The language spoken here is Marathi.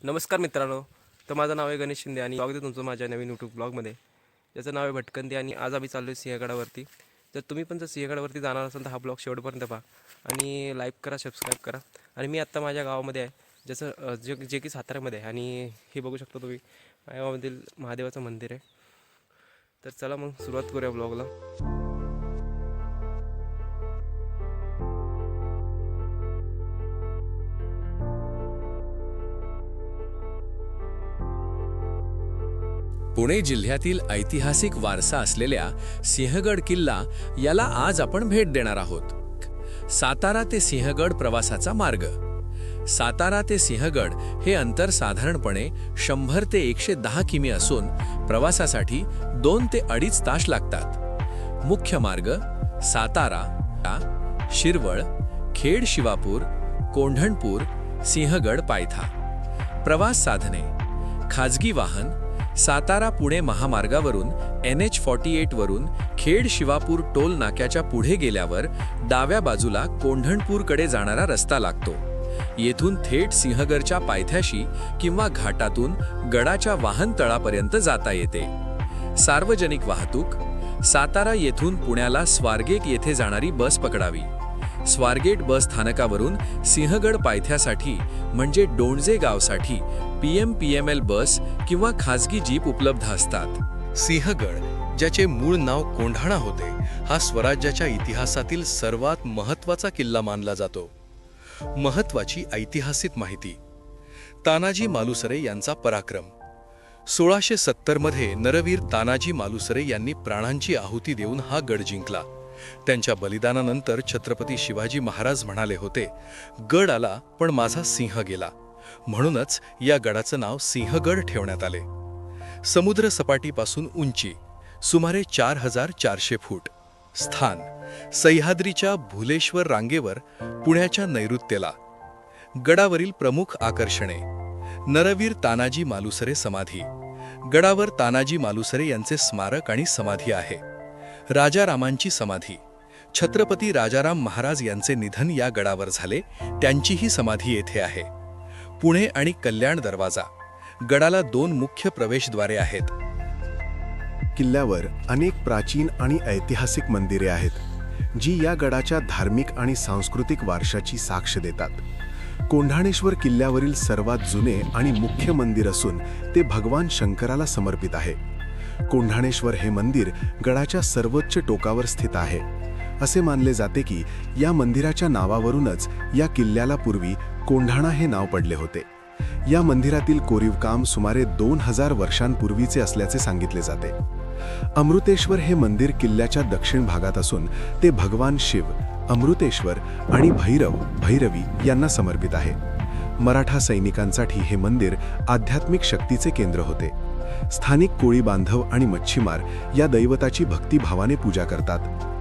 नमस्कार मित्रांनो. तर माझं नाव आहे गणेश शिंदे आणि स्वागत आहे तुमचं माझ्या नवीन यूट्यूब ब्लॉगमध्ये. याचं नाव आहे भटकंती आणि आज आम्ही चाललो आहे सिंहगडावरती. तर तुम्ही पण जर सिंहगडावरती जाणार असाल तर हा ब्लॉग शेवटपर्यंत पहा आणि लाईक करा, सबस्क्राईब करा. आणि मी आत्ता माझ्या गावामध्ये आहे, जसं जे की साताऱ्यामध्ये आहे. आणि हे बघू शकता तुम्ही, माझ्या गावामधील महादेवाचं मंदिर आहे. तर चला मग सुरुवात करूया ब्लॉगला. पुणे जिल्ह्यातील ऐतिहासिक वारसा असलेल्या सिंहगड किल्ला याला आज आपण भेट देणार आहोत. सातारा ते सिंहगड प्रवासाचा मार्ग. सातारा ते सिंहगड हे अंतर साधारणपणे 100 ते 110 किमी असून प्रवासासाठी 2 ते 2.5 तास लागतात. मुख्य मार्ग सातारा, शिरवळ, खेड, शिवापूर, कोंढणपूर, सिंहगड, पायथा. प्रवास साधने: खाजगी वाहन सातारा पुणे महामार्गावरून NH48 वरून खेड शिवापूर टोल नाक्याच्या पुढे गेल्यावर डाव्या बाजूला कोंढणपूरकडे जाणारा रस्ता लागतो. येथून थेट सिंहगडच्या पायथ्याशी किंवा घाटातून गडाच्या वाहन तळापर्यंत जाता येते. सार्वजनिक वाहतूक: सातारा येथून पुण्याला स्वारगेट येथे जाणारी बस पकडावी. स्वारगेट बस स्थानकावरून सिंहगड पायथ्यासाठी म्हणजे डोंडजे गावसाठी PMPML बस किंवा खाजगी जीप उपलब्ध असतात. सिंहगड, ज्याचे मूळ नाव कोंढाणा होते, हा स्वराज्याच्या इतिहासातील सर्वात महत्त्वाचा किल्ला मानला जातो. महत्त्वाची ऐतिहासिक माहिती: तानाजी मालुसरे यांचा पराक्रम. 1670 मध्ये नरवीर तानाजी मालुसरे यांनी प्राणांची आहुती देऊन हा गड जिंकला. त्यांच्या बलिदानानंतर छत्रपती शिवाजी महाराज म्हणाले होते, गड आला पण माझा सिंह गेला. म्हणूनच या गडाचं नाव सिंहगड ठेवण्यात आले. समुद्र सपाटीपासून उंची सुमारे 4400 फूट. स्थान: सह्याद्रीच्या भुलेश्वर रांगेवर पुण्याच्या नैऋत्येला. गडावरील प्रमुख आकर्षणे: नरवीर तानाजी मालुसरे समाधी. गडावर तानाजी मालुसरे यांचे स्मारक आणि समाधी आहे. राजारामांची समाधी: छत्रपती राजाराम महाराज यांचे निधन या गडावर झाले, त्यांचीही समाधी येथे आहे. पुणे आणि कल्याण दरवाजा. गडाला 2 मुख्य प्रवेशद्वारे आहेत. किल्ल्यावर अनेक प्राचीन आणि ऐतिहासिक मंदिरे आहेत, जी या गडाच्या धार्मिक आणि सांस्कृतिक वारशाची साक्ष देतात. कोंढाणेश्वर किल्ल्यावरील सर्वात जुने आणि मुख्य मंदिर असून ते भगवान शंकराला समर्पित आहे. कोंढाणेश्वर हे मंदिर गडाच्या सर्वोच्च टोकावर स्थित आहे. असे मानले जाते की या मंदिराच्या नावावरूनच या किल्ल्याला पूर्वी कोंढाणा हे नाव पडले होते. या मंदिरातील कोरीवकाम सुमारे 2000 वर्षांपूर्वीचे असल्याचे सांगितले जाते. अमृतेश्वर हे मंदिर किल्ल्याच्या दक्षिण भागात असून ते भगवान शिव, अमृतेश्वर आणि भैरवी यांना समर्पित आहे. मराठा सैनिकांसाठी हे मंदिर आध्यात्मिक शक्तीचे केंद्र होते. स्थानिक कोळी बांधव आणि मच्छीमार या दैवताची भक्तिभावाने पूजा करतात.